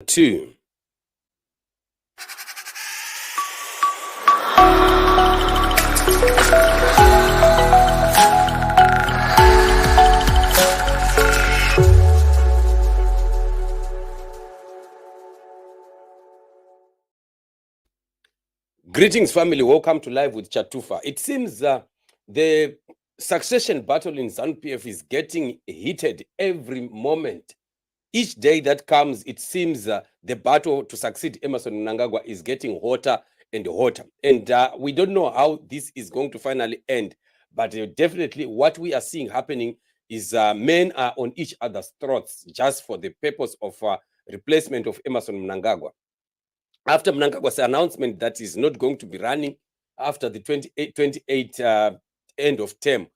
Two. Greetings, family. Welcome to Live with Chatufa. It seems the succession battle in ZANU PF is getting heated every moment. Each day that comes, it seems the battle to succeed Emmerson Mnangagwa is getting hotter and hotter. And we don't know how this is going to finally end. But definitely what we are seeing happening is men are on each other's throats just for the purpose of replacement of Emmerson Mnangagwa. After Mnangagwa's announcement that is not going to be running after the 28 end of term,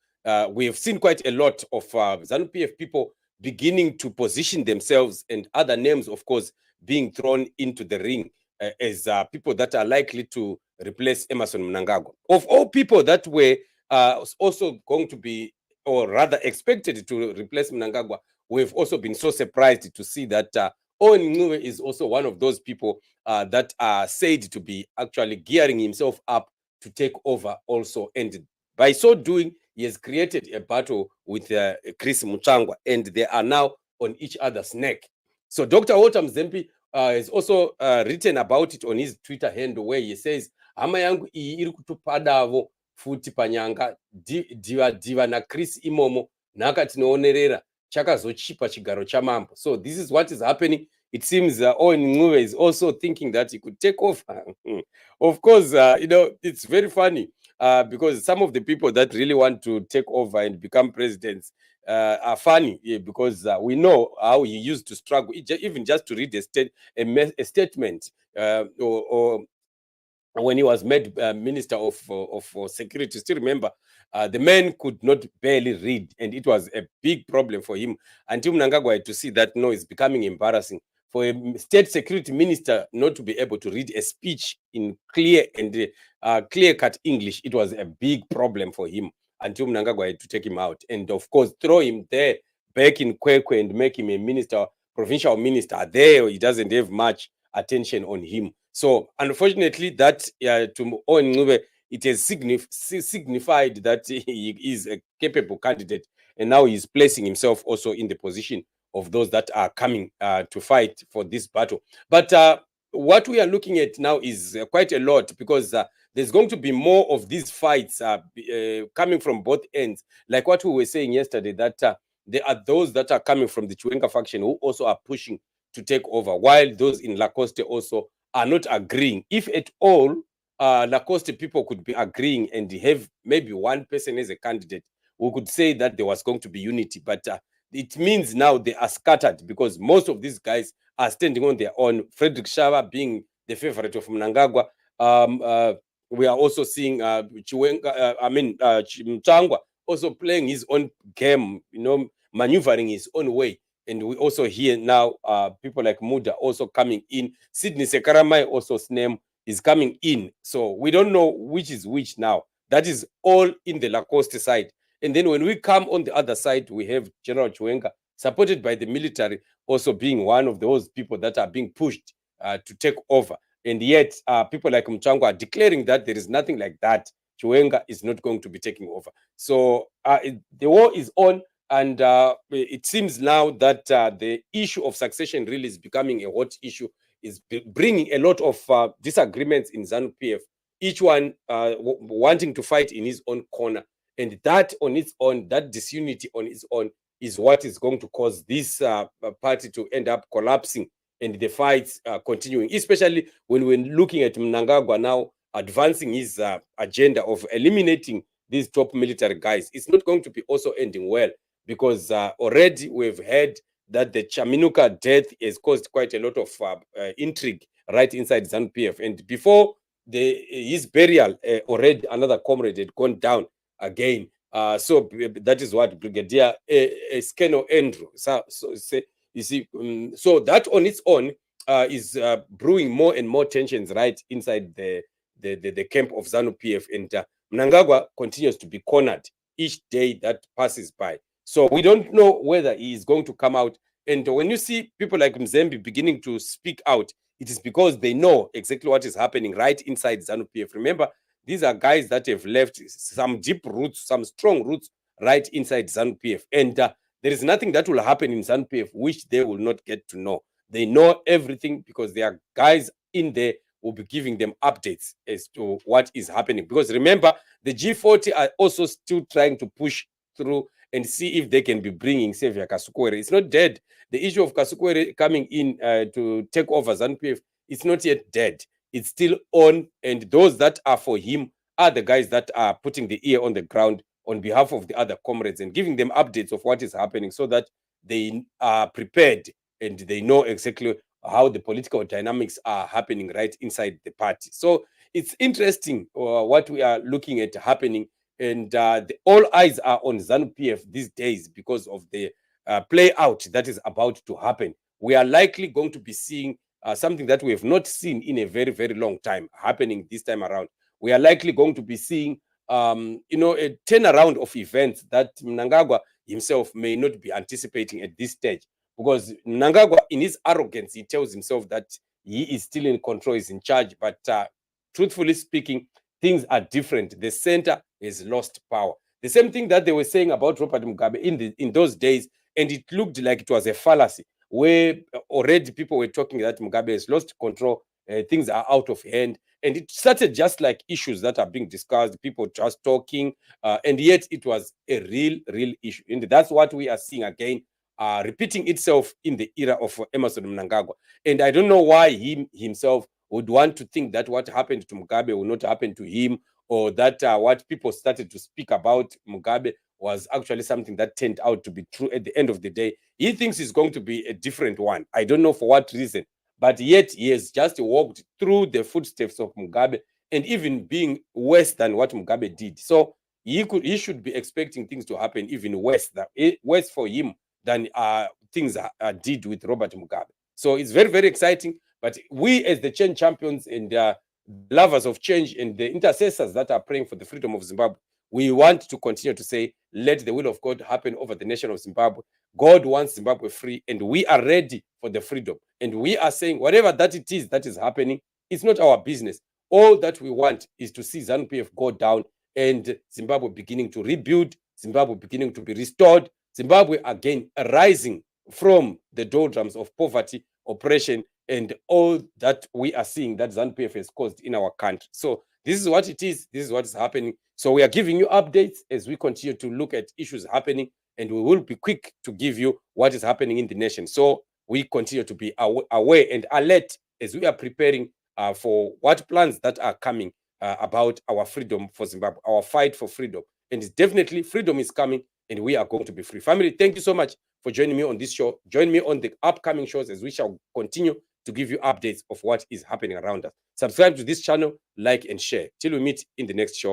we have seen quite a lot of ZANU PF people beginning to position themselves, and other names, of course, being thrown into the ring as people that are likely to replace Emmerson Mnangagwa. Of all people that were also going to be, or rather expected to replace Mnangagwa, we've also been so surprised to see that Owen Ncube is also one of those people that are said to be actually gearing himself up to take over also. And by so doing, he has created a battle with Chris Mutsvangwa, and they are now on each other's neck. So Dr. Walter Mzempi has also written about it on his Twitter handle, where he says, hama yangu iri kutupadavo futi panyanga diva na Chris imomo naka tinoonerera chakazochipa chigaro chamambo. So this is what is happening. It seems Owen Ncube is also thinking that he could take over. Of course, it's very funny because some of the people that really want to take over and become presidents are funny, because we know how he used to struggle, even just to read a statement or when he was made Minister of Security. Still remember, the man could not barely read, and it was a big problem for him until Mnangagwa had to see that, no, it's becoming embarrassing for a state security minister not to be able to read a speech in clear and clear-cut English. It was a big problem for him until Mnangagwa had to take him out and, of course, throw him there back in Kwekwe and make him a minister, provincial minister. There, he doesn't have much attention on him. So, unfortunately, that to Owen Ncube, it has signified that he is a capable candidate, and now he's placing himself also in the position of those that are coming to fight for this battle. But what we are looking at now is quite a lot, because there's going to be more of these fights coming from both ends. Like what we were saying yesterday, that there are those that are coming from the Chiwenga faction who also are pushing to take over, while those in Lacoste also are not agreeing. If at all, Lacoste people could be agreeing and have maybe one person as a candidate, we could say that there was going to be unity. But it means now they are scattered, because most of these guys are standing on their own. Frederick Shava being the favorite of Mnangagwa. We are also seeing Mutsvangwa also playing his own game, maneuvering his own way. And we also hear now people like Muda also coming in. Sydney Sekaramai also's name is coming in. So we don't know which is which now. That is all in the Lacoste side. And then when we come on the other side, we have General Chiwenga, supported by the military, also being one of those people that are being pushed to take over. And yet people like Mutsvangwa are declaring that there is nothing like that. Chiwenga is not going to be taking over. So the war is on. And it seems now that the issue of succession really is becoming a hot issue, is bringing a lot of disagreements in ZANU PF, each one wanting to fight in his own corner. And that on its own, that disunity on its own, is what is going to cause this party to end up collapsing and the fights continuing, especially when we're looking at Mnangagwa now advancing his agenda of eliminating these top military guys. It's not going to be also ending well, because already we've heard that the Chaminuka death has caused quite a lot of intrigue right inside ZANU PF. And before his burial, already another comrade had gone down again. So that is what Brigadier Skeno Andrew. So you see, so that on its own is brewing more and more tensions right inside the camp of ZANU PF. And Mnangagwa continues to be cornered each day that passes by. So we don't know whether he is going to come out And when you see people like Mzembe beginning to speak out, it is because they know exactly what is happening right inside ZANU PF. Remember, these are guys that have left some deep roots, some strong roots right inside ZANU PF. And there is nothing that will happen in ZANU PF which they will not get to know. They know everything because there are guys in there who will be giving them updates as to what is happening. Because remember, the G40 are also still trying to push through and see if they can be bringing Xavier Kasukuwere. It's not dead. The issue of Kasukuwere coming in to take over ZANU PF, it's not yet dead. It's still on, and those that are for him are the guys that are putting the ear on the ground on behalf of the other comrades and giving them updates of what is happening so that they are prepared and they know exactly how the political dynamics are happening right inside the party. So it's interesting what we are looking at happening, and all eyes are on ZANU PF these days because of the play out that is about to happen. We are likely going to be seeing something that we have not seen in a very, very long time happening this time around. We are likely going to be seeing, a turnaround of events that Mnangagwa himself may not be anticipating at this stage. Because Mnangagwa, in his arrogance, he tells himself that he is still in control, is in charge. But truthfully speaking, things are different. The center has lost power. The same thing that they were saying about Robert Mugabe in those days, and it looked like it was a fallacy, where already people were talking that Mugabe has lost control, things are out of hand. And it started just like issues that are being discussed, people just talking, and yet it was a real issue. And that's what we are seeing again, repeating itself in the era of Emmerson Mnangagwa. And I don't know why he himself would want to think that what happened to Mugabe will not happen to him, or that what people started to speak about Mugabe was actually something that turned out to be true at the end of the day. He thinks it's going to be a different one. I don't know for what reason, but yet he has just walked through the footsteps of Mugabe and even being worse than what Mugabe did. So he should be expecting things to happen even worse for him than things did with Robert Mugabe. So it's very, very exciting. But we, as the change champions and lovers of change and the intercessors that are praying for the freedom of Zimbabwe, we want to continue to say, let the will of God happen over the nation of Zimbabwe. God wants Zimbabwe free, and we are ready for the freedom. And we are saying, whatever that it is that is happening, it's not our business. All that we want is to see ZANU PF go down and Zimbabwe beginning to rebuild, Zimbabwe beginning to be restored, Zimbabwe again rising from the doldrums of poverty, oppression, and all that we are seeing that ZANU PF has caused in our country. So this is what it is. This is what is happening. So we are giving you updates as we continue to look at issues happening, and we will be quick to give you what is happening in the nation. So we continue to be aware and alert as we are preparing for what plans that are coming about our freedom for Zimbabwe, our fight for freedom. And it's definitely freedom is coming, and we are going to be free. Family, thank you so much for joining me on this show. Join me on the upcoming shows as we shall continue to give you updates of what is happening around us. Subscribe to this channel, like and share. Till we meet in the next show.